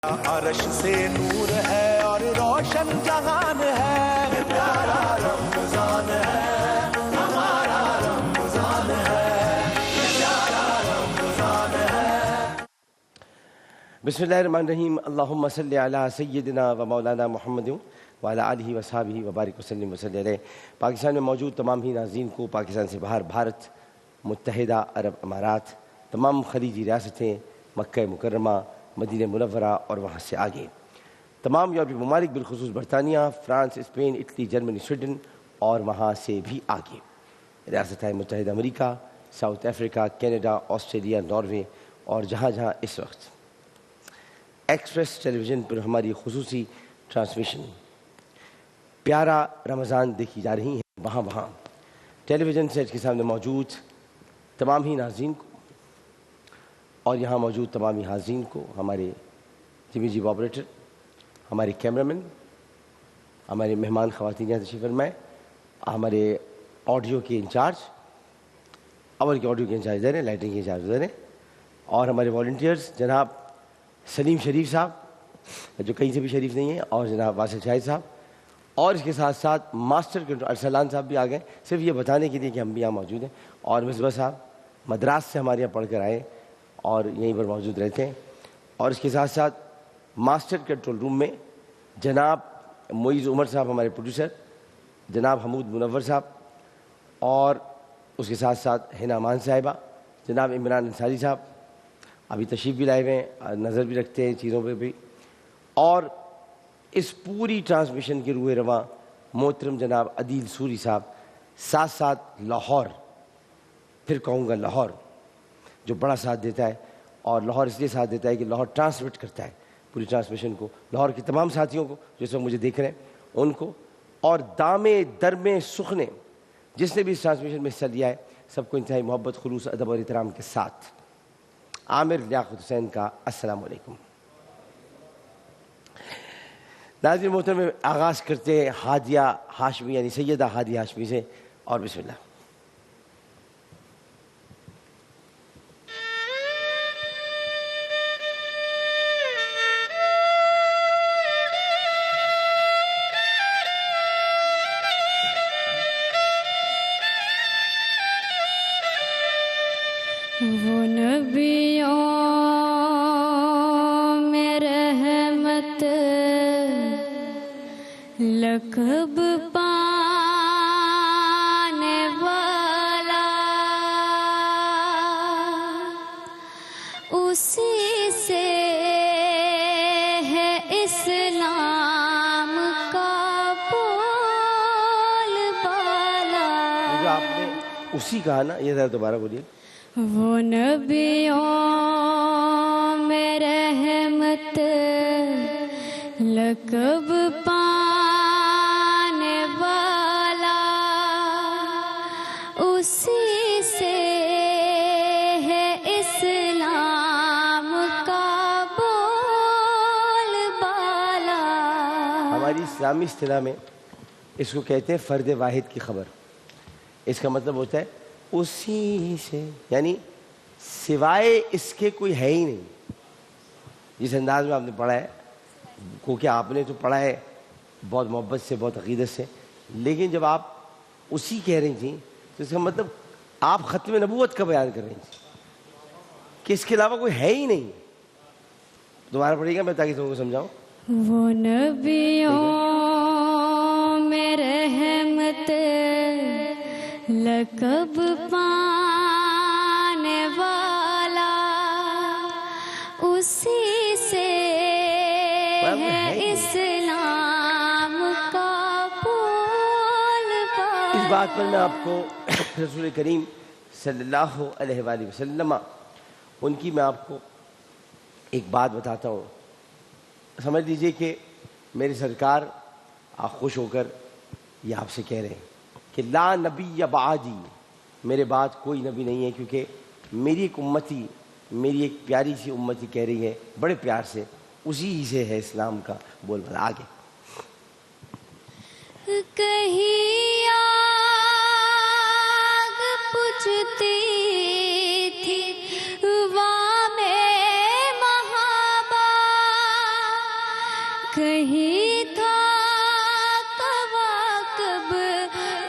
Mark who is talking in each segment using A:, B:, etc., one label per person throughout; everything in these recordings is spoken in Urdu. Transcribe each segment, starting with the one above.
A: عرش سے نور ہے اور روشن جہان ہے، پیارا رمضان ہے ہمارا رمضان ہے، پیارا رمضان ہے۔
B: بسم اللہ الرحمن الرحیم۔ اللہم صلی علی سیدنا و مولانا محمد وعلی آلہ وصحبہ وبارک وسلم وصلی علیہ۔ پاکستان میں موجود تمام ہی ناظرین کو، پاکستان سے باہر بھارت، متحدہ عرب امارات، تمام خلیجی ریاستیں، مکہ مکرمہ، مدینہ منورہ اور وہاں سے آگے، تمام یورپی ممالک بالخصوص برطانیہ، France, Spain, Italy, Germany, Sweden اور وہاں سے بھی آگے، ریاستہائے متحدہ امریکہ، South Africa, Canada, Australia, Norway اور جہاں جہاں اس وقت ایکسپریس ٹیلی ویژن پر ہماری خصوصی ٹرانسمیشن پیارا رمضان دیکھی جا رہی ہیں، وہاں وہاں ٹیلی ویژن سیٹ کے سامنے موجود تمام ہی ناظرین کو اور یہاں موجود تمام ہی حاضرین کو، ہمارے جی آپریٹر، ہمارے کیمرامین، ہمارے مہمان خواتین یہاں تشریف فرمائیں، ہمارے آڈیو کے انچارج، اول کے آڈیو کے انچارج ادھر ہیں، لائٹنگ کے انچارج ادھر ہیں، اور ہمارے والنٹیئرز جناب سلیم شریف صاحب جو کہیں سے بھی شریف نہیں ہیں، اور جناب واصل شاہد صاحب، اور اس کے ساتھ ساتھ ماسٹر کنٹرول ارسلان صاحب بھی آ گئے، صرف یہ بتانے کے لیے کہ ہم بھی یہاں موجود ہیں، اور مصباح صاحب مدراس سے ہمارے یہاں پڑھ کر آئے اور یہیں پر موجود رہتے ہیں، اور اس کے ساتھ ساتھ ماسٹر کنٹرول روم میں جناب معیز عمر صاحب ہمارے پروڈیوسر، جناب حمود منور صاحب، اور اس کے ساتھ ساتھ حنا امان صاحبہ، جناب عمران انصاری صاحب ابھی تشریف بھی لائے ہوئے ہیں، نظر بھی رکھتے ہیں چیزوں پہ بھی، اور اس پوری ٹرانسمیشن کے روح رواں محترم جناب عدیل سوری صاحب، ساتھ ساتھ لاہور، پھر کہوں گا لاہور جو بڑا ساتھ دیتا ہے، اور لاہور اس لیے ساتھ دیتا ہے کہ لاہور ٹرانسمٹ کرتا ہے پوری ٹرانسمیشن کو، لاہور کے تمام ساتھیوں کو جو اس وقت مجھے دیکھ رہے ہیں ان کو، اور دامے درمے سخنے جس نے بھی اس ٹرانسمیشن میں حصہ لیا ہے، سب کو انتہائی محبت، خلوص، ادب اور احترام کے ساتھ عامر لیاقت حسین کا السلام علیکم۔ ناظرین محترم، آغاز کرتے ہیں ہادیہ ہاشمی یعنی سیدہ ہادیہ ہاشمی سے، اور بسم اللہ۔
C: وہ نبیوں میں رحمت لقب پانے والا، اسی سے ہے اسلام کا بول بالا۔
B: جو آپ نے اسی کہا نا، یہ ذرا دوبارہ بولیے۔
C: وہ نبیوں میں رحمت لقب پانے والا، اسی سے ہے اسلام کا بول بالا۔
B: ہماری اسلامی اصطلاح میں اس کو کہتے ہیں فرد واحد کی خبر، اس کا مطلب ہوتا ہے اسی سے، یعنی سوائے اس کے کوئی ہے ہی نہیں۔ جس انداز میں آپ نے پڑھا ہے، کیونکہ آپ نے تو پڑھا ہے بہت محبت سے، بہت عقیدت سے، لیکن جب آپ اسی کہہ رہی تھیں تو اس کا مطلب آپ ختم نبوت کا بیان کر رہی تھیں کہ اس کے علاوہ کوئی ہے ہی نہیں۔ دوبارہ پڑھیے گا میں تاکہ تم کو سمجھاؤں۔
C: وہ نبیوں میں رحمت لقب پانے والا، اسی سے ہے اسلام کا بول بالا۔
B: اس بات پر میں آپ کو رسول کریم صلی اللہ علیہ وآلہ وسلم ان کی میں آپ کو ایک بات بتاتا ہوں۔ سمجھ لیجئے کہ میری سرکار آپ خوش ہو کر یہ آپ سے کہہ رہے ہیں کہ لا نبی بعدی، میرے بعد کوئی نبی نہیں ہے، کیونکہ میری ایک امتی، میری ایک پیاری سی امتی کہہ رہی ہے بڑے پیار سے، اسی ہی سے ہے اسلام کا بول بالا۔ آگے
C: کہیں آگ بجھتی تھی کہیں تھا کواکب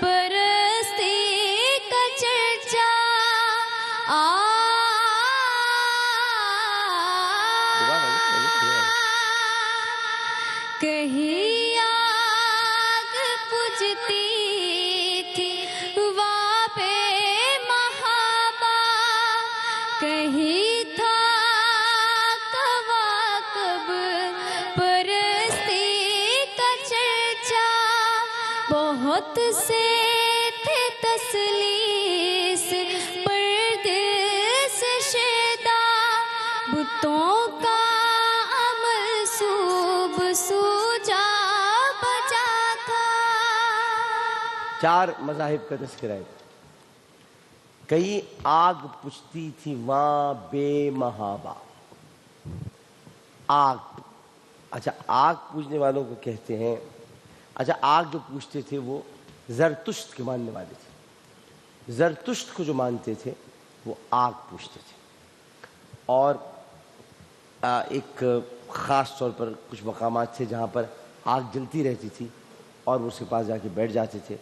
C: پرستی کا چرچا کہیں آگ بجھتی تھی وہاں پہ محابا کہیں تھا کواکب پرستی کا چرچا بہت سے تھے تسلیس پردیس شیدا بتوں کا عمل صوب سوجا بجا تھا.
B: 4 مذاہب کا تذکرہ ہے. کہیں آگ پوچھتی تھی وہاں بے محابہ. آگ، اچھا آگ پوجنے والوں کو کہتے ہیں، اچھا آگ جو پوچھتے تھے وہ زرتشت کے ماننے والے تھے. زرتشت کو جو مانتے تھے وہ آگ پوچھتے تھے. اور ایک خاص طور پر کچھ مقامات تھے جہاں پر آگ جلتی رہتی تھی اور وہ اس کے پاس جا کے بیٹھ جاتے تھے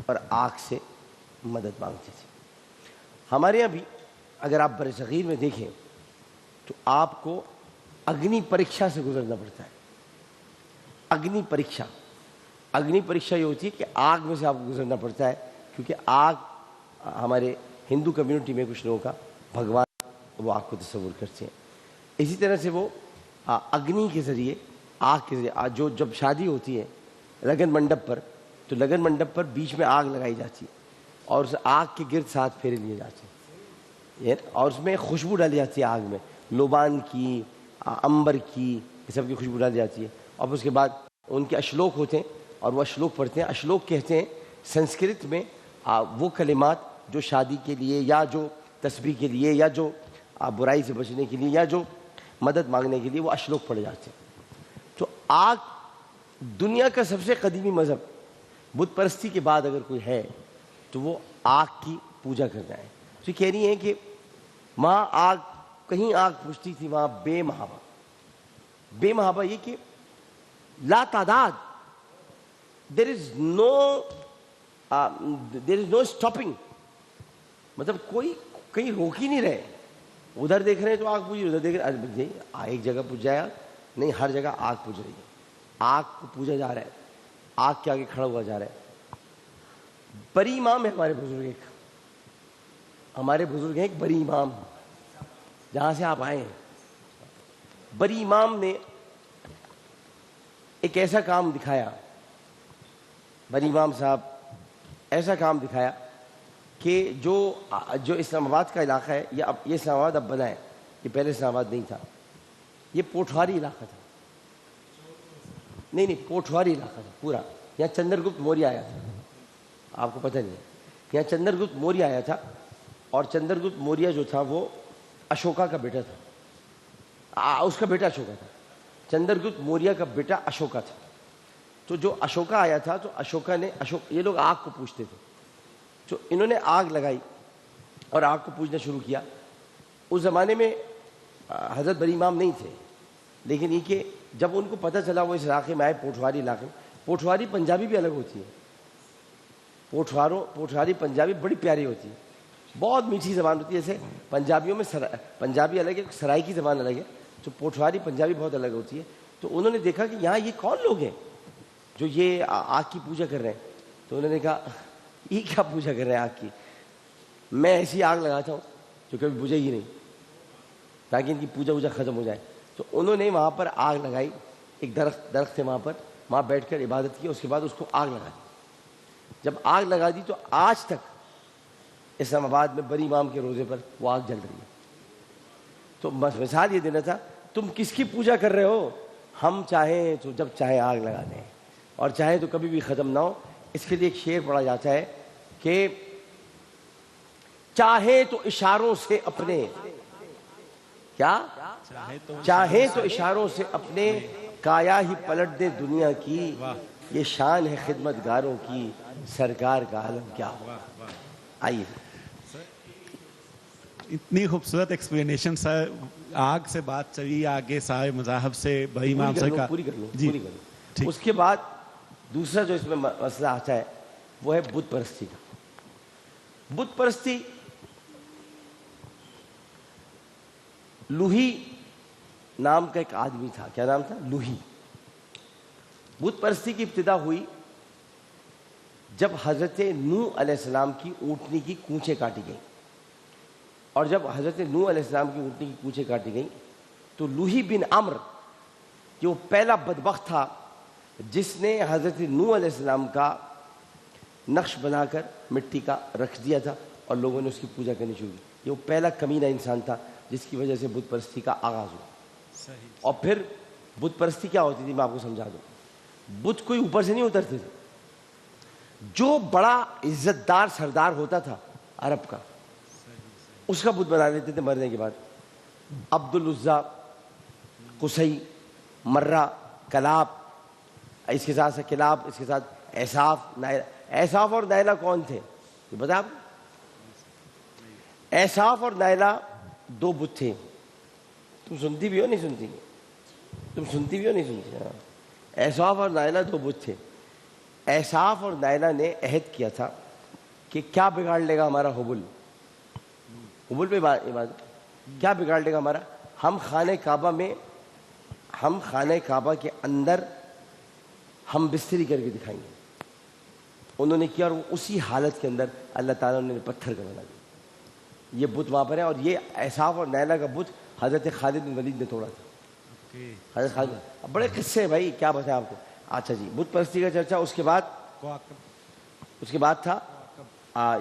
B: اور آگ سے مدد مانگتے تھے. ہمارے یہاں بھی اگر آپ برصغیر میں دیکھیں تو آپ کو اگنی پریکشا سے گزرنا پڑتا ہے. اگنی پریکشا یہ ہوتی ہے کہ آگ میں سے آپ کو گزرنا پڑتا ہے، کیونکہ آگ ہمارے ہندو کمیونٹی میں کچھ لوگوں کا بھگوان وہ آگ کو تصور کرتے ہیں. اسی طرح سے وہ اگنی کے ذریعے، آگ کے ذریعے جو جب شادی ہوتی ہے لگن منڈپ پر، تو لگن منڈپ پر بیچ میں آگ لگائی جاتی ہے اور اس آگ کے گرد 7 پھیرے لیے جاتے ہیں اور اس میں خوشبو ڈالی جاتی ہے. آگ میں لوبان کی، امبر کی، یہ سب کی خوشبو ڈالی جاتی ہے. اور اس کے بعد ان کے اشلوک ہوتے ہیں اور وہ اشلوک پڑھتے ہیں. اشلوک کہتے ہیں سنسکرت میں وہ کلمات جو شادی کے لیے یا جو تسبیح کے لیے یا جو برائی سے بچنے کے لیے یا جو مدد مانگنے کے لیے وہ اشلوک پڑھے جاتے ہیں. تو آگ دنیا کا سب سے قدیمی مذہب، بت پرستی کے بعد اگر کوئی ہے تو وہ آگ کی پوجا کرنا ہے. تو کہہ رہی ہیں کہ وہاں آگ، کہیں آگ پوچھتی تھی وہاں بے محابہ. بے محابہ یہ کہ لا تعداد، دیر از نو اسٹاپنگ، مطلب کوئی کہیں روک ہی نہیں رہے. ادھر دیکھ رہے ہیں تو آگ پوج رہی، ادھر دیکھ رہے ہیں ایک جگہ پوج جائے نہیں، ہر جگہ آگ پوج رہی ہے. آگ کو پوجا جا رہا ہے، آگ کے آگے کھڑا ہوا جا رہا ہے. بری امام ہے ہمارے بزرگ ہیں ایک بری امام جہاں سے آپ آئے ہیں. بری امام نے ایک ایسا کام دکھایا، بری امام صاحب ایسا کام دکھایا کہ جو اسلام آباد کا علاقہ ہے، یہ اسلام آباد اب بنا ہے، یہ پہلے اسلام آباد نہیں تھا. یہ پوٹھواری علاقہ تھا، نہیں پوٹھواری علاقہ تھا پورا. یہاں چندر گپت موریہ آیا تھا، آپ کو پتہ نہیں ہے. یہاں چندر گپت موریہ آیا تھا اور چندر گپت موریہ جو تھا وہ اشوکا کا بیٹا تھا. اس کا بیٹا اشوکا تھا. چندر گپت موریہ کا بیٹا اشوکا تھا. تو جو اشوکا آیا تھا تو اشوکا نے یہ لوگ آگ کو پوجتے تھے، تو انہوں نے آگ لگائی اور آگ کو پوجنا شروع کیا. اس زمانے میں حضرت بری امام نہیں تھے، لیکن یہ کہ جب ان کو پتہ چلا وہ اس علاقے میں آئے، پوٹھواری علاقے میں. پوٹھواری پنجابی بھی الگ ہوتی ہے. پوٹھواری پنجابی بڑی پیاری ہوتی ہے، بہت میٹھی زبان ہوتی ہے. جیسے پنجابیوں میں پنجابی الگ ہے، سرائی کی زبان الگ ہے، تو پوٹھواری پنجابی بہت الگ ہوتی ہے. تو انہوں نے دیکھا کہ یہاں یہ کون لوگ ہیں جو یہ آگ کی پوجا کر رہے ہیں. تو انہوں نے کہا یہ کیا پوجا کر رہے ہیں آگ کی، میں ایسی آگ لگاتا ہوں جو کبھی بجھے ہی نہیں، تاکہ ان کی پوجا ختم ہو جائے. تو انہوں نے وہاں پر آگ لگائی. ایک درخت تھے وہاں بیٹھ کر عبادت کی. اس کے بعد اس کو آگ لگا دی. جب آگ لگا دی تو آج تک اسلام آباد میں بری امام کے روزے پر وہ آگ جل رہی ہے. تو مثال یہ دینا تھا، تم کس کی پوجا کر رہے ہو؟ ہم چاہیں تو جب چاہے آگ لگا دیں اور چاہے تو کبھی بھی ختم نہ ہو. اس کے لیے ایک شعر پڑھا جاتا ہے کہ چاہے تو اشاروں سے اپنے، کیا چاہے تو اشاروں سے اپنے، کایا ہی پلٹ دے دنیا کی. یہ شان ہے خدمت گاروں کی، سرکار کا عالم کیا. آئیے
D: اتنی خوبصورت ایکسپلینیشن سر. آگ سے بات چلی آگے سارے مذاہب سے بھائی امام سر کا
B: پوری کر لوں
D: جی
B: پوری کر لوں. اس کے بعد دوسرا جو اس میں مسئلہ آتا ہے وہ ہے بت پرستی کا. بت پرستی لوہی نام کا ایک آدمی تھا. کیا نام تھا؟ لوہی. بت پرستی کی ابتدا ہوئی جب حضرت نوح علیہ السلام کی اونٹنی کی کونچیں کاٹی گئیں. اور جب حضرت نوح علیہ السلام کی اونٹنی کی کونچیں کاٹی گئیں تو لوہی بن عمرو جو پہلا بدبخت تھا جس نے حضرت نوح علیہ السلام کا نقش بنا کر مٹی کا رکھ دیا تھا اور لوگوں نے اس کی پوجا کرنی شروع کی. یہ وہ پہلا کمینہ انسان تھا جس کی وجہ سے بت پرستی کا آغاز ہوا. اور پھر بت پرستی کیا ہوتی تھی میں آپ کو سمجھا دوں. بت کوئی اوپر سے نہیں اترتے تھے. جو بڑا عزت دار سردار ہوتا تھا عرب کا اس کا بت بنا لیتے تھے مرنے کے بعد. عبد العزا، قصی، مرہ، کلاب، اس کے ساتھ کلاب، اس کے ساتھ احصاف، نائلہ. احصاف اور نائلہ کون تھے یہ بتا آپ؟ احصاف اور نائلہ دو بت تھے. تم سنتی بھی ہو نہیں سنتی؟ تم سنتی بھی ہو نہیں سنتی؟ ہاں. احصاف اور نائلہ دو بت تھے. احصاف اور نائلہ نے عہد کیا تھا کہ کیا بگاڑ لے گا ہمارا حبل. حبل پہ عبادت کیا بگاڑ لے گا ہمارا؟ ہم خانہ کعبہ کے اندر ہم بستری کر کے دکھائیں گے. انہوں نے کیا اور اسی حالت کے اندر اللہ تعالیٰ نے پتھر کا بنا دیا. یہ بت وہاں پر ہے. اور یہ احصاف اور نائلہ کا بت حضرت خالد بن ولید نے توڑا تھا. حضرت خالد. اب بڑے قصے ہیں بھائی کیا بتائیں آپ کو. اچھا جی بت پرستی کا چرچا. اس کے بعد تھا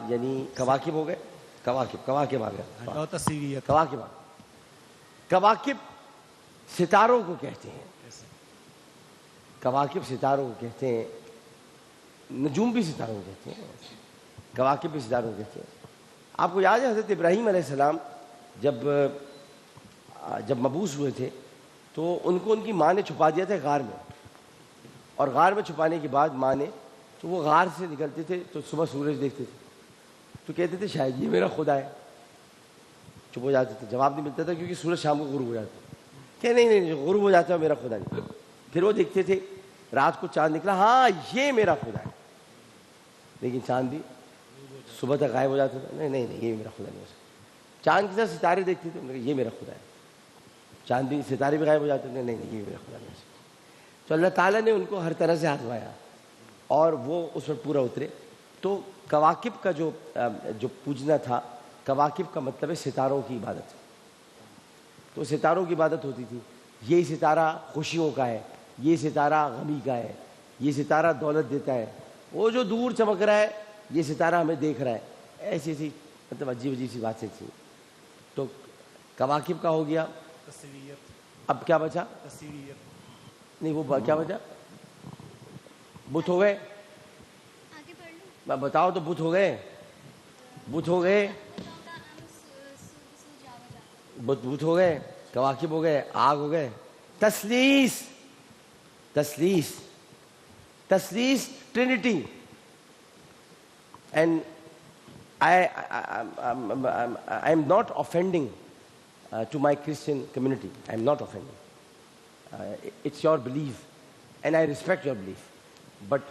B: یعنی کواکب ہو گئے. کواکب آ گیا. کواکب ستاروں کو کہتے ہیں. کواکب ستاروں کو کہتے ہیں. نجوم بھی ستاروں کو کہتے ہیں. کواکب بھی ستاروں کو کہتے ہیں. آپ کو یاد ہے حضرت ابراہیم علیہ السلام جب مبعوث ہوئے تھے تو ان کو ان کی ماں نے چھپا دیا تھا غار میں. اور غار میں چھپانے کے بعد ماں نے تو وہ غار سے نکلتے تھے تو صبح سورج دیکھتے تھے تو کہتے تھے شاید یہ میرا خدا ہے. چپ ہو جاتے تھے. جواب نہیں ملتا تھا کیونکہ سورج شام کو غروب ہو جاتا. کہ نہیں غروب ہو جاتا ہے میرا خدا نہیں. پھر وہ دیکھتے تھے رات کو چاند نکلا ہاں یہ میرا خدا ہے. لیکن چاند بھی صبح تک غائب ہو جاتا تھا. نہیں یہ میرا خدا نہیں ہو سکتا. چاند کے ساتھ ستارے دیکھتے تھے یہ میرا خدا ہے. چاند بھی ستارے بھی غائب ہو جاتے تھے. نہیں یہ میرا خدا نہیں ہو سکتا. تو اللہ تعالیٰ نے ان کو ہر طرح سے آزمایا اور وہ اس پر پورا اترے. تو کواکب کا جو پوجنا تھا, کواکب کا مطلب ہے ستاروں کی عبادت. تو ستاروں کی عبادت ہوتی تھی. یہ ستارہ خوشیوں کا ہے, یہ ستارہ غمی کا ہے, یہ ستارہ دولت دیتا ہے, وہ جو دور چمک رہا ہے یہ ستارہ ہمیں دیکھ رہا ہے. ایسی ایسی مطلب عجیب سی باتیں تھیں. تو کواکب کا ہو گیا. اب کیا بچا؟ نہیں وہ کیا بچا؟ بت ہو گئے. بتاؤ تو بت ہو گئے. بت ہو گئے. بت ہو گئے. کواکب ہو گئے. آگ ہو گئے. تثلیث trinity. And I am not offending to my Christian community. I am not offending. It's your belief and I respect your belief. But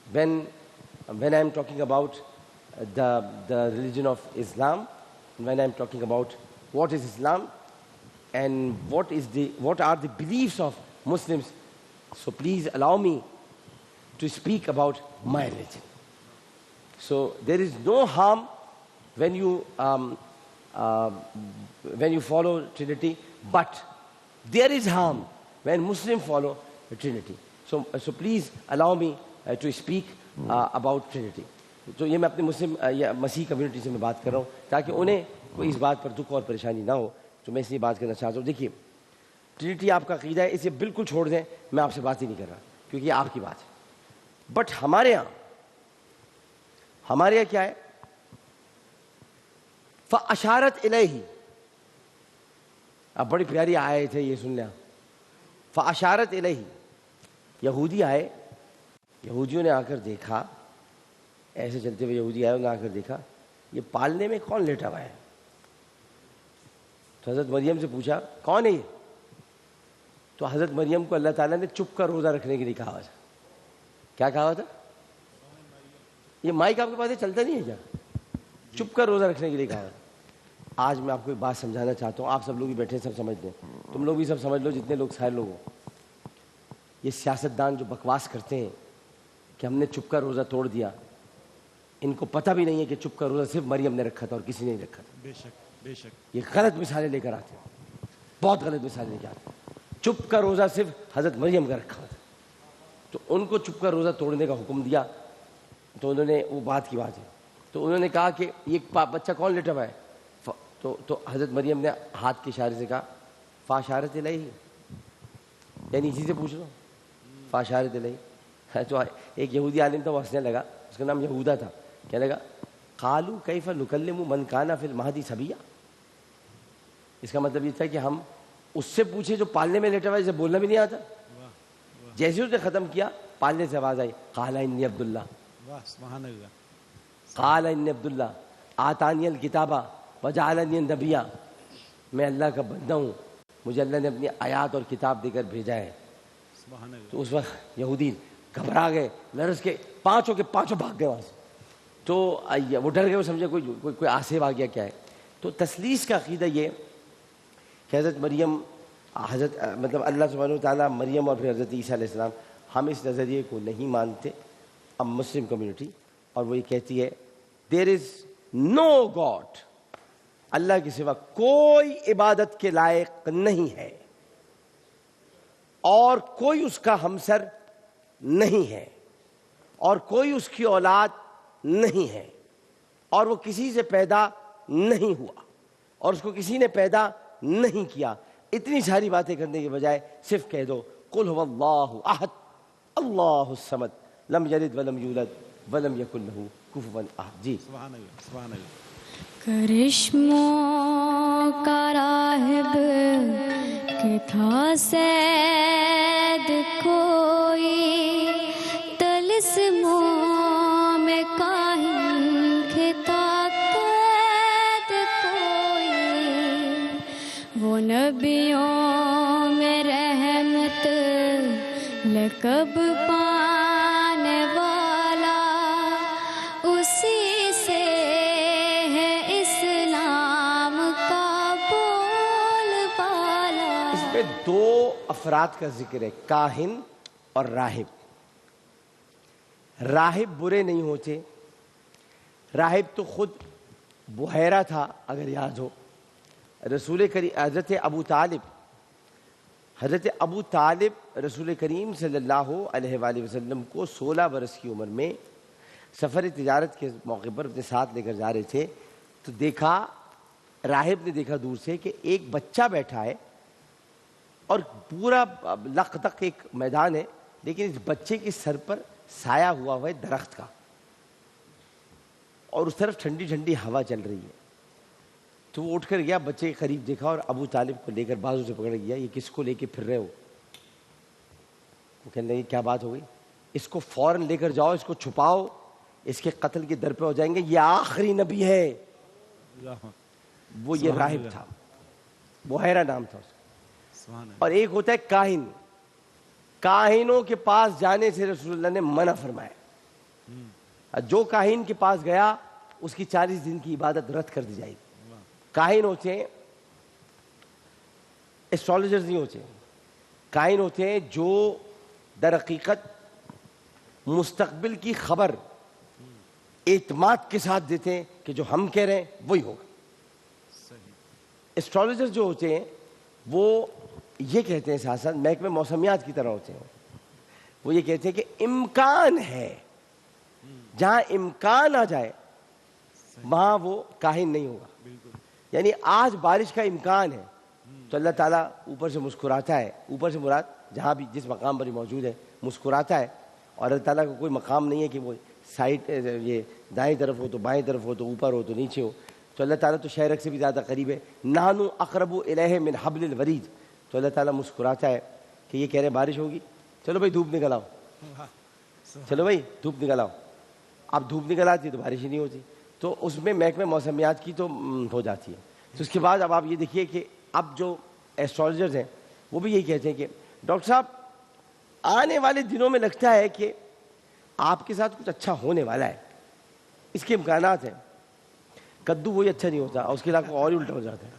B: when I am talking about the religion of Islam, when I am talking about what is Islam and what are the beliefs of Muslims, so please allow me to speak about my religion. So there is no harm when you follow Trinity, but there is harm when Muslims follow the Trinity. So please allow me to speak about Trinity. تو یہ میں اپنے مسلم یا مسیح کمیونٹی سے میں بات کر رہا ہوں تاکہ انہیں کوئی اس بات پر دکھ اور پریشانی نہ ہو. تو میں اس لیے بات کرنا چاہتا ہوں. دیکھیے ٹرینٹی آپ کا عقیدہ ہے, اسے بالکل چھوڑ دیں, میں آپ سے بات ہی نہیں کر رہا کیونکہ یہ آپ کی بات ہے. بٹ ہمارے یہاں کیا ہے؟ فَأَشَارَتْ إِلَيْهِ. اب بڑی پیاری آیت ہے یہ, سن لیں. فَأَشَارَتْ إِلَيْهِ. یہودی آئے, یہودیوں نے آ کر دیکھا, ایسے چلتے ہوئے یہودی آئے, انہوں نے آ کر دیکھا یہ پالنے میں کون لیٹا ہوا ہے. تو حضرت مریم سے پوچھا کون ہے یہ؟ تو حضرت مریم کو اللہ تعالیٰ نے چپ کر روزہ رکھنے کے لیے کہا تھا. کیا کہا تھا؟ یہ مائک آپ کے پاس چلتا نہیں ہے کیا؟ چپ کر روزہ رکھنے کے لیے کہا تھا. آج میں آپ کو ایک بات سمجھانا چاہتا ہوں, آپ سب لوگ بھی بیٹھے سب سمجھ لیں, تم لوگ بھی سب سمجھ لو جتنے لوگ سارے لوگ ہو. یہ سیاستدان جو بکواس کرتے ہیں کہ ہم نے چپ کر روزہ توڑ دیا, ان کو پتہ بھی نہیں ہے کہ چپ کر روزہ صرف مریم نے رکھا تھا اور کسی نے نہیں رکھا تھا.
D: بے شک بے شک.
B: یہ غلط مثالیں لے کر آتے ہیں, بہت غلط مثالیں لے کے آتے ہیں. چپ کا روزہ صرف حضرت مریم کا رکھا تھا, تو ان کو چپ کا روزہ توڑنے کا حکم دیا. تو انہوں نے, وہ بات کی بات ہے, تو انہوں نے کہا کہ یہ بچہ کون لیٹا ہوا ہے؟ تو حضرت مریم نے ہاتھ کے اشارے سے کہا فاشارت الیہ, یعنی اسی سے پوچھ لو فاشارت الیہ. تو ایک یہودی عالم تھا, وہ ہنسنے لگا, اس کا نام یہودا تھا. کہنے لگا قالوا کیف نکلم من کان فی المہدی صبیا. اس کا مطلب یہ تھا کہ ہم اس سے پوچھے جو پالنے میں لیٹا ہوا ہے, جسے بولنا بھی نہیں آتا. جیسے اس نے ختم کیا, پالنے سے آواز آئی قال انی عبداللہ,
D: سبحان اللہ,
B: قال انی عبداللہ آتانی الکتاب وجعلنی نبیا. میں اللہ کا بندہ ہوں, مجھے اللہ نے اپنی آیات اور کتاب دے کر بھیجا ہے.
D: سبحان اللہ.
B: تو اس وقت یہودی گھبرا گئے, لرز کے پانچوں بھاگ گئے وہاں سے. تو وہ ڈر گئے, وہ سمجھے کوئی آصف آ گیا کیا ہے. تو تثلیث کا عقیدہ یہ کہ حضرت مریم, مطلب اللہ سبحانہ وتعالیٰ, مریم اور پھر حضرت عیسیٰ علیہ السلام, ہم اس نظریے کو نہیں مانتے اب مسلم کمیونٹی. اور وہ یہ کہتی ہے دیر از نو گاڈ, اللہ کے سوا کوئی عبادت کے لائق نہیں ہے اور کوئی اس کا ہمسر نہیں ہے اور کوئی اس کی اولاد نہیں ہے اور وہ کسی سے پیدا نہیں ہوا اور اس کو کسی نے پیدا نہیں کیا. اتنی ساری باتیں کرنے کے بجائے صرف کہہ دو قل هو اللہ احد اللہ الصمد لم یلد ولم یولد ولم یکن لہ کفوا احد. جی
D: سبحان اللہ, سبحان اللہ.
C: کرشموں کا راہب کہ تھا سید کوئی, طلسموں میں کاہن کہ تھا قید کوئی, وہ نبیوں میں رحمت لقب پانے والا, اسی سے ہے اسلام کا بول بالا.
B: اس میں دو افراد کا ذکر ہے, کاہن اور راہب. راہب برے نہیں ہوتے, راہب تو خود بحیرہ تھا اگر یاد ہو. رسول کریم حضرت ابو طالب رسول کریم صلی اللہ علیہ وآلہ وسلم کو 16 برس کی عمر میں سفر تجارت کے موقع پر اپنے ساتھ لے کر جا رہے تھے. تو دیکھا, راہب نے دیکھا دور سے کہ ایک بچہ بیٹھا ہے اور پورا لق تک ایک میدان ہے, لیکن اس بچے کے سر پر سایہ ہوا ہے درخت کا اور اس طرف ٹھنڈی ٹھنڈی ہوا چل رہی ہے. تو وہ اٹھ کر گیا, بچے کے قریب دیکھا اور ابو طالب کو لے کر بازو سے پکڑ گیا, یہ کس کو لے کے پھر رہے ہو؟ وہ کہنے لگے کیا بات ہو گئی؟ اس کو فوراً لے کر جاؤ, اس کو چھپاؤ, اس کے قتل کے در پہ ہو جائیں گے, یہ آخری نبی ہے. وہ یہ راہب تھا, بحیرہ نام تھا اس کا. اور ایک ہوتا ہے کاہن, کاہنوں کے پاس جانے سے رسول اللہ نے منع فرمایا. جو کاہن کے پاس گیا اس کی 40 دن کی عبادت رد کر دی جائے گی. کاہن ہوتے ہیں, ایسٹرالوجرز نہیں ہوتے, کاہن ہوتے ہیں جو در حقیقت مستقبل کی خبر اعتماد کے ساتھ دیتے ہیں کہ جو ہم کہہ رہے ہیں وہی ہوگا. ایسٹرالوجرز جو ہوتے ہیں وہ یہ کہتے ہیں ساتھ ساتھ محکمہ موسمیات کی طرح ہوتے ہیں, وہ یہ کہتے ہیں کہ امکان ہے, جہاں امکان آ جائے وہاں وہ کاہن نہیں ہوگا. یعنی آج بارش کا امکان ہے تو اللہ تعالیٰ اوپر سے مسکراتا ہے, اوپر سے مراد جہاں بھی جس مقام پر ہی موجود ہے مسکراتا ہے. اور اللہ تعالیٰ کا کوئی مقام نہیں ہے کہ وہ سائڈ یہ دائیں طرف ہو تو بائیں طرف ہو تو اوپر ہو تو نیچے ہو. تو اللہ تعالیٰ تو شہرک سے بھی زیادہ قریب ہے. نحن اقرب الیہ من حبل الورید. تو اللہ تعالیٰ مسکراتا ہے کہ یہ کہہ رہے ہیں بارش ہوگی, چلو بھائی دھوپ نکل آؤ, چلو بھائی دھوپ نکل آؤ. اب دھوپ نکل آتی تو بارش ہی نہیں ہوتی. تو اس میں محکمہ موسمیات کی تو ہو جاتی ہے. تو اس کے بعد اب آپ یہ دیکھیے کہ اب جو ایسٹرالوجرز ہیں وہ بھی یہی کہتے ہیں کہ ڈاکٹر صاحب آنے والے دنوں میں لگتا ہے کہ آپ کے ساتھ کچھ اچھا ہونے والا ہے، اس کے امکانات ہیں. کدو وہی اچھا نہیں ہوتا، اس کے علاقہ اور ہی الٹا ہو جاتا ہے.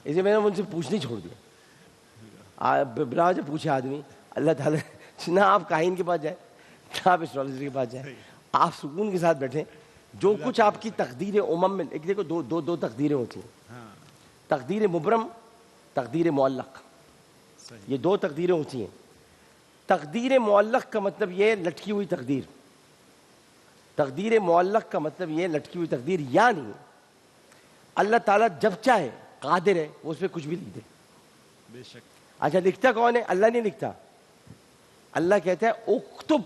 B: اسے میں نے ان سے پوچھنی چھوڑ دیا. بلا وجہ پوچھے آدمی، اللہ تعالیٰ نہ آپ کاہن کے پاس جائیں نہ آپ ایسٹرالوجر کے پاس جائیں، آپ سکون کے ساتھ بیٹھیں. جو کچھ آپ کی تقدیر امم میں، ایک دیکھو دو تقدیریں ہوتی ہیں، تقدیر مبرم، تقدیر معلق. یہ دو تقدیریں ہوتی ہیں. تقدیر معلق کا مطلب یہ لٹکی ہوئی تقدیر. تقدیر معلق کا مطلب یہ لٹکی ہوئی تقدیر، یعنی اللہ تعالیٰ جب چاہے قادر ہے وہ اس پہ کچھ بھی لکھ دے.
D: بے شک.
B: اچھا لکھتا کون ہے؟ اللہ نہیں لکھتا. اللہ کہتا ہے اکتب.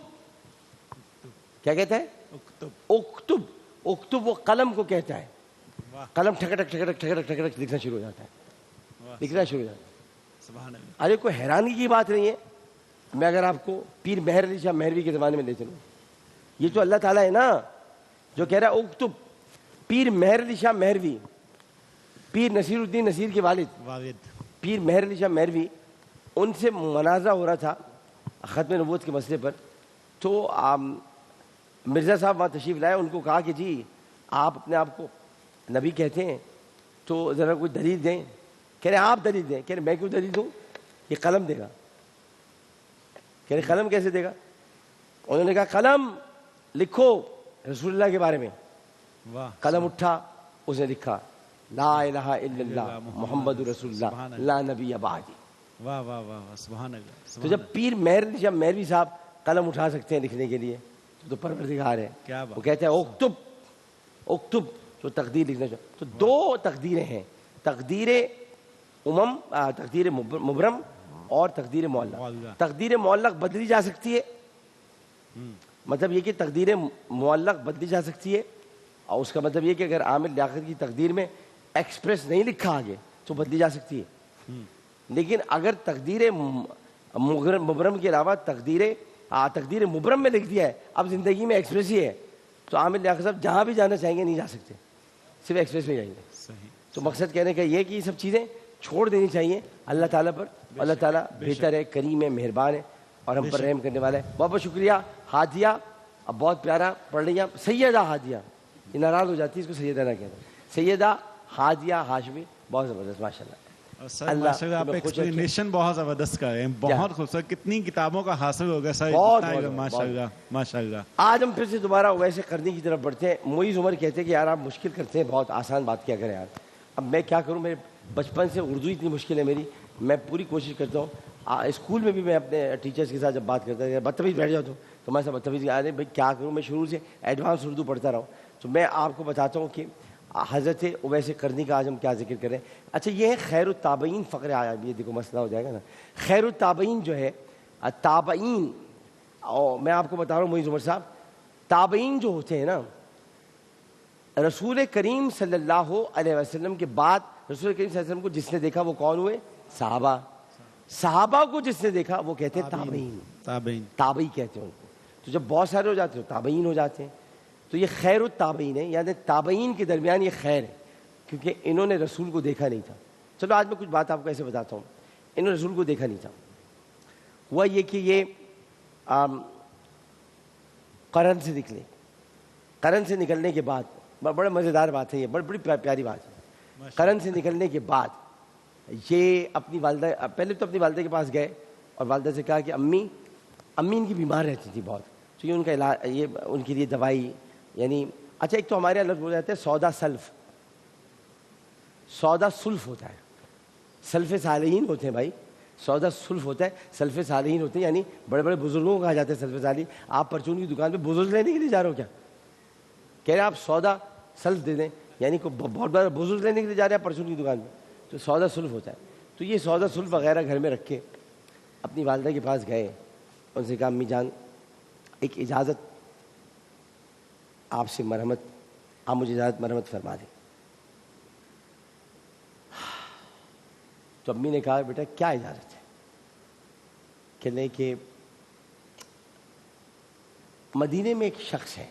B: کیا کہتا ہے؟ اکتب. اکتب وہ قلم کو کہتا ہے. قلم ٹھکٹک ٹھکٹک ٹھکٹک ٹھکٹک لکھنا شروع ہو جاتا ہے، لکھنا شروع ہو جاتا ہے.
D: سبحان اللہ.
B: ارے کوئی حیرانی کی بات نہیں ہے. میں اگر آپ کو پیر مہر علی شاہ مہروی کے زمانے میں لے چلوں، یہ تو اللہ تعالیٰ ہے نا جو کہہ رہا ہے اکتب. پیر مہر علی شاہ مہروی، پیر نصیر الدین نصیر کے والد پیر مہر علی شاہ مہروی، ان سے مناظرہ ہو رہا تھا ختم نبوت کے مسئلے پر. تو مرزا صاحب وہاں تشریف لائے. ان کو کہا کہ جی آپ اپنے آپ کو نبی کہتے ہیں تو ذرا کوئی دلیل دیں. کہہ رہے آپ دلیل دیں. کہہ رہے میں کیوں دلیل دوں؟ یہ قلم دے گا. کہہ رہے قلم کیسے دے گا؟ انہوں نے کہا قلم لکھو رسول اللہ کے بارے میں. قلم اٹھا، اس نے لکھا لا الہ الا اللہ محمد رسول اللہ لا نبی بعدی.
D: واہ واہ واہ سبحان اللہ.
B: تو جب پیر مہروی صاحب قلم اٹھا سکتے ہیں لکھنے کے لیے تو پروردگار ہے. وہ کہتے ہیں اکتب. اکتب تو تقدیر لکھنا چاہیے. تو دو تقدیریں ہیں، تقدیر امم، تقدیر مبرم اور تقدیر معلق. تقدیر معلق بدلی جا سکتی ہے، مطلب یہ کہ تقدیر معلق بدلی جا سکتی ہے، اور اس کا مطلب یہ کہ اگر عامر لیاقت کی تقدیر میں ایکسپریس نہیں لکھا آگے تو بدلی جا سکتی ہے. لیکن اگر تقدیر مبرم کے علاوہ تقدیر مبرم میں لکھ دیا ہے اب زندگی میں ایکسپریس ہی ہے، تو عامر لیاقت صاحب جہاں بھی جانا چاہیں گے نہیں جا سکتے، صرف ایکسپریس میں جائیں گے. تو مقصد کہنے کا یہ کہ یہ سب چیزیں چھوڑ دینی چاہیے اللہ تعالیٰ پر. اللہ تعالیٰ بہتر ہے، کریم ہے، مہربان ہے اور ہم پر رحم کرنے والا ہے. بہت بہت شکریہ. ہادیہ اب بہت پیارا پڑھ رہی ہیں، سیدہ ہادیہ. یہ ناراض ہو جاتی ہے، اس کو سیدہ نہ کہتے. سیدہ ہادیہ ہاشمی، بہت زبردست ماشاء اللہ.
D: سر آپ ایکسپلینیشن بہت زبردست کر رہے ہیں، بہت خوبصورت. کتنی کتابوں کا حاصل ہو گیا سر. ماشاء اللہ ماشاء اللہ.
B: آج ہم پھر سے دوبارہ ویسے کرنے کی طرف بڑھتے ہیں. معیز عمر کہتے ہیں کہ یار آپ مشکل کرتے ہیں، بہت آسان بات کیا کریں یار. اب میں کیا کروں، میرے بچپن سے اردو اتنی مشکل ہے میری. میں پوری کوشش کرتا ہوں. اسکول میں بھی میں اپنے ٹیچرس کے ساتھ جب بات کرتا ہوں بدتمیز بیٹھ جاتا ہوں تو میں سب بدتمیزی آ رہے بھائی کیا کروں. میں شروع سے ایڈوانس اردو پڑھتا رہا ہوں. تو میں آپ کو بتاتا ہوں کہ حضرت اویس قرنی کا آج ہم کیا ذکر کریں. اچھا یہ ہے خیر التابعین فقرے آیا. یہ دیکھو مسئلہ ہو جائے گا نا. خیر التابعین جو ہے تابعین، اور میں آپ کو بتا رہا ہوں معیز عمر صاحب، تابعین جو ہوتے ہیں نا، رسول کریم صلی اللہ علیہ وسلم کے بعد رسول کریم صلی اللہ علیہ وسلم کو جس نے دیکھا وہ کون ہوئے؟ صحابہ. صحابہ کو جس نے دیکھا وہ کہتے ہیں تابعین. تابعی کہتے ہیں ان کو. تو جب بہت سارے ہو جاتے ہیں تابعین ہو جاتے ہیں. تو یہ خیر التابعین ہے، یعنی تابعین کے درمیان یہ خیر ہے کیونکہ انہوں نے رسول کو دیکھا نہیں تھا. چلو آج میں کچھ بات آپ کو ایسے بتاتا ہوں. انہوں نے رسول کو دیکھا نہیں تھا. ہوا یہ کہ یہ قرن سے نکلے. قرن سے نکلنے کے بعد بڑا مزیدار بات ہے، یہ بڑی پیاری بات ہے. قرن سے نکلنے کے بعد یہ اپنی والدہ، پہلے تو اپنی والدہ کے پاس گئے اور والدہ سے کہا کہ امی ان کی بیمار رہتی تھی بہت، تو یہ ان کا علاج، یہ ان کے لیے دوائی، یعنی اچھا ایک تو ہمارے یہاں لفظ بولا جاتا ہے سودا سلف. سودا سلف ہوتا ہے، سلف صالحین ہوتے ہیں بھائی. سودا سلف ہوتا ہے، سلف صالحین ہوتے ہیں، یعنی بڑے بڑے بزرگوں کو کہا جاتا ہے سلف صالحین. آپ پرچون کی دکان پہ بزرگ لینے کے لیے جا رہے ہو کیا؟ کہہ رہے آپ سودا سلف دے دیں، یعنی بہت بڑا بزرگ لینے کے لیے جا رہے ہیں پرچون کی دکان پہ. تو سودا سلف ہوتا ہے. تو یہ سودا سلف وغیرہ گھر میں رکھ کے اپنی والدہ کے پاس گئے. ان سے کہا امی جان ایک اجازت آپ سے، مرحمت، آپ مجھے اجازت مرحمت فرما دیں. تو امی نے کہا بیٹا کیا اجازت ہے؟ کہنے کہ مدینے میں ایک شخص ہے،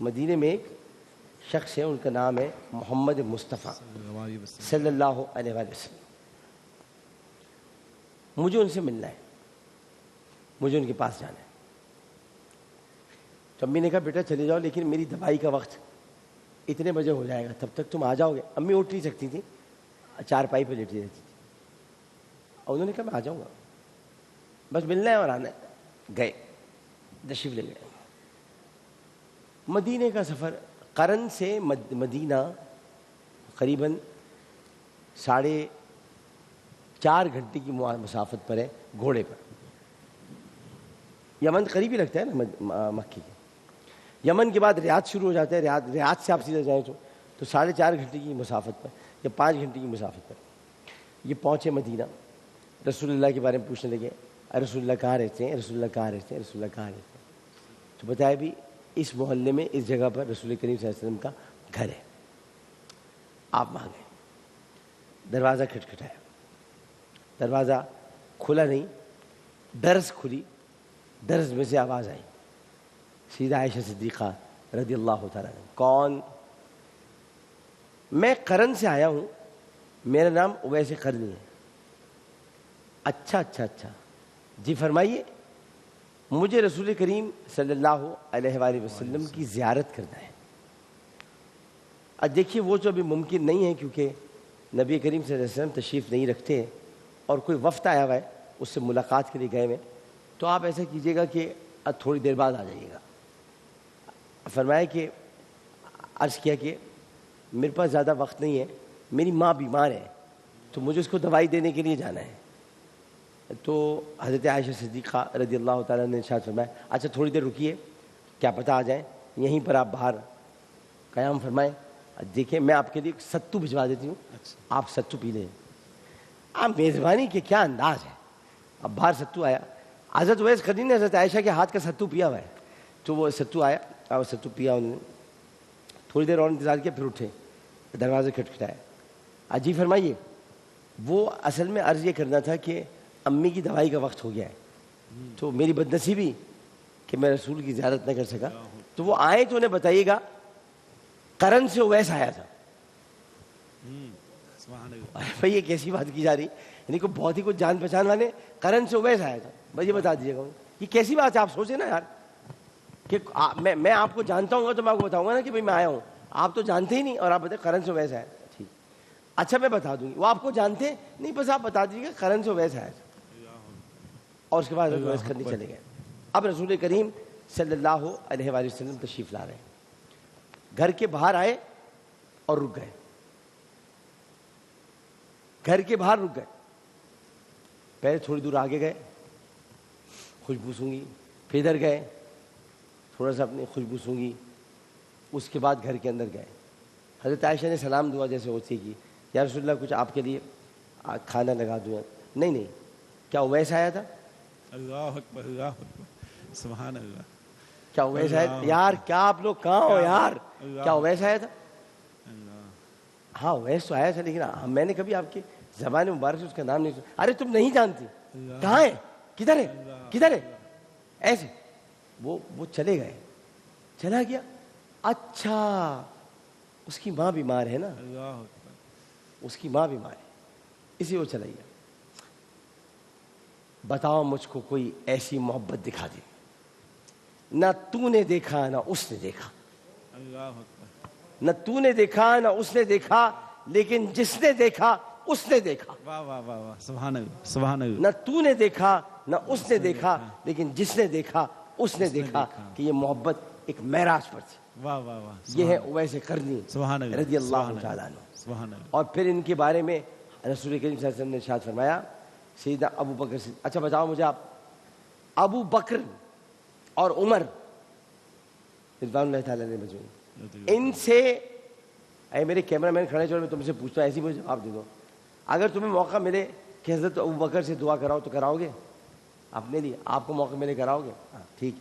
B: مدینے میں ایک شخص ہیں، ان کا نام ہے محمد مصطفیٰ صلی اللہ علیہ وآلہ وسلم. مجھے ان سے ملنا ہے، مجھے ان کے پاس جانا ہے. تو امی نے کہا بیٹا چلے جاؤ، لیکن میری دوائی کا وقت اتنے بجے ہو جائے گا، تب تک تم آ جاؤ گے. امی اٹھ نہیں سکتی تھی، چارپائی پہ لیٹی رہتی تھی. اور انہوں نے کہا میں آ جاؤں گا، بس ملنا ہے اور آنا ہے. گئے، تشریف لے گئے. مدینے کا سفر قرن سے مدینہ قریباً 4.5 گھنٹے کی مسافت پر ہے گھوڑے پر. یمن قریب ہی لگتا ہے نا مکی کے. یمن کے بعد ریاض شروع ہو جاتا ہے. ریاض سے آپ سیدھا جائیں تو 4.5 گھنٹے کی مسافت پر یا 5 گھنٹے کی مسافت پر یہ پہنچے مدینہ. رسول اللہ کے بارے میں پوچھنے لگے، رسول اللہ کہاں رہتے ہیں، رسول اللہ کہاں رہتے ہیں، رسول اللہ کہاں رہتے ہیں. تو بتایا بھی اس محلے میں اس جگہ پر رسول کریم صلی اللہ علیہ وسلم کا گھر ہے. آپ وہاں گئے، دروازہ کھٹکھٹایا، دروازہ کھلا نہیں، درز کھلی. درز میں سے آواز آئی، سیدہ عائشہ صدیقہ رضی اللہ تعالیٰ عنہ. کون؟ میں قرن سے آیا ہوں، میرا نام اویس قرنی ہے. اچھا اچھا اچھا، جی فرمائیے. مجھے رسول کریم صلی اللہ علیہ وآلہ وسلم کی زیارت کرنا ہے. اب دیکھیے وہ جو ابھی ممکن نہیں ہے، کیونکہ نبی کریم صلی اللہ علیہ وسلم تشریف نہیں رکھتے اور کوئی وفد آیا ہوا ہے، اس سے ملاقات کے لیے گئے ہوئے. تو آپ ایسا کیجیے گا کہ تھوڑی دیر بعد آ جائیے گا. فرمایا کہ عرض کیا کہ میرے پاس زیادہ وقت نہیں ہے، میری ماں بیمار ہے، تو مجھے اس کو دوائی دینے کے لیے جانا ہے. تو حضرت عائشہ صدیقہ رضی اللہ تعالیٰ نے ارشاد فرمایا اچھا تھوڑی دیر رکیے، کیا پتہ آ جائیں، یہیں پر آپ باہر قیام فرمائیں. دیکھیں میں آپ کے لیے ستو بھجوا دیتی ہوں، آپ ستو پی لیں. آپ میزبانی کے کیا انداز ہے. اب باہر ستو آیا، حضرت اویس قرنی نے حضرت عائشہ کے ہاتھ کا ستو پیا ہوا ہے. تو وہ ستو آیا اور ستو پیا انہوں نے. تھوڑی دیر اور انتظار کیا، پھر اٹھے، دروازے کھٹکھٹایا. جی فرمائیے. وہ اصل میں عرض یہ کرنا تھا کہ امی کی دوائی کا وقت ہو گیا ہے، تو میری بدنصیبی کہ میں رسول کی زیارت نہ کر سکا. تو وہ آئے تو انہیں بتائیے گا قرن سے اویس آیا تھا. بھائی یہ کیسی بات کی جا رہی، یعنی کوئی بہت ہی کچھ جان پہچان والے قرن سے اویس آیا تھا. بھائی یہ بتا دیجیے گا، یہ کیسی بات ہے. آپ سوچیں نا یار کہ میں آپ کو جانتا ہوں گا تو میں آپ کو بتاؤں گا نا کہ بھائی میں آیا ہوں. آپ تو جانتے ہی نہیں اور آپ بتائیں قرن سے اویس آیا. ٹھیک، اچھا میں بتا دوں گی. وہ آپ کو جانتے نہیں، بس آپ بتا دیجیے گا قرن سے اویس آیا تھا. اور اس کے بعد اویس کرنے چلے گئے. اب رسول کریم صلی اللہ علیہ وآلہ وسلم تشریف لا رہے ہیں. گھر کے باہر آئے اور رک گئے. گھر کے باہر رک گئے. پہلے تھوڑی دور آگے گئے، خوشبو سونگی. پھر ادھر گئے، تھوڑا سا اپنی خوشبو سونگی. اس کے بعد گھر کے اندر گئے. حضرت عائشہ نے سلام دعا جیسے ہوتی کی، یا رسول اللہ کچھ آپ کے لیے کھانا لگا دوں. نہیں نہیں، کیا اویس آیا تھا؟
D: اللہ اکبر، اللہ اکبر، سبحان اللہ.
B: کیا اویس آیا؟ یار کیا آپ لوگ کہاں ہو یار؟ کیا اویس آیا تھا؟ ہاں اویس تو آیا تھا، لیکن میں نے کبھی آپ کی زبان مبارک سے اس کا نام نہیں سنا. ارے تم نہیں جانتی، کہاں ہے، کدھر ہے، کدھر ہے، ایسے. وہ چلے گئے. چلا گیا. اچھا اس کی ماں بیمار ہے نا، اس کی ماں بیمار ہے، اسی وہ چلا گیا. بتاؤ مجھ کو کوئی ایسی محبت دکھا دے، نہ تو نے دیکھا نہ اس نے دیکھا. نہ تو نے دیکھا نہ اس نے دیکھا، لیکن جس نے دیکھا اس نے دیکھا.
D: واہ واہ واہ واہ، سبحان اللہ، سبحان اللہ.
B: نہ تو نے دیکھا نہ اس نے دیکھا، لیکن جس نے دیکھا اس نے دیکھا کہ یہ محبت ایک معراج پر تھی.
D: واہ واہ واہ.
B: یہ ہے اویس قرنی رضی اللہ تعالیٰ عنہ.
D: سبحان اللہ.
B: اور پھر ان کے بارے میں رسول کریم صلی اللہ علیہ وسلم نے ارشاد فرمایا سیدنا ابو بکر سے. اچھا بتاؤ مجھے آپ، ابو بکر اور عمر رضوان اللہ تعالیٰ علیہ مجمعین، ان سے اے میرے کیمرہ مین کھڑے چھوڑ، میں تم سے پوچھتا ہوں، ایسی مجھے جواب دے دو. اگر تمہیں موقع ملے کہ حضرت ابو بکر سے دعا کراؤ تو کراؤ گے؟ اپنے لیے آپ کو موقع ملے کراؤ گے؟ ہاں ٹھیک.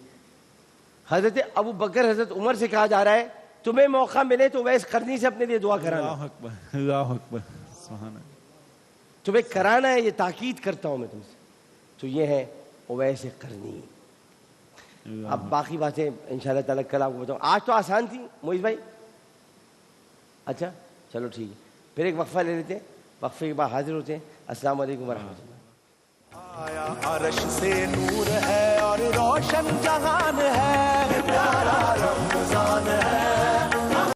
B: حضرت ابو بکر حضرت عمر سے کہا جا رہا ہے تمہیں موقع ملے تو اویس قرنی سے اپنے لیے دعا کرانا.
D: اللہ اکبر، اللہ اکبر، سبحان اللہ.
B: تمہیں کرانا ہے، یہ تاکید کرتا ہوں میں تم سے. تو یہ ہے اویس قرنی. اب باقی باتیں انشاءاللہ تعالیٰ کل آپ کو بتاؤں. آج تو آسان تھی معیز بھائی، اچھا چلو ٹھیک ہے، پھر ایک وقفہ لے لیتے ہیں، وقفے کے بعد حاضر ہوتے ہیں. السلام علیکم ورحمۃ اللہ.
A: آیا عرش سے نور ہے اور روشن جہان ہے.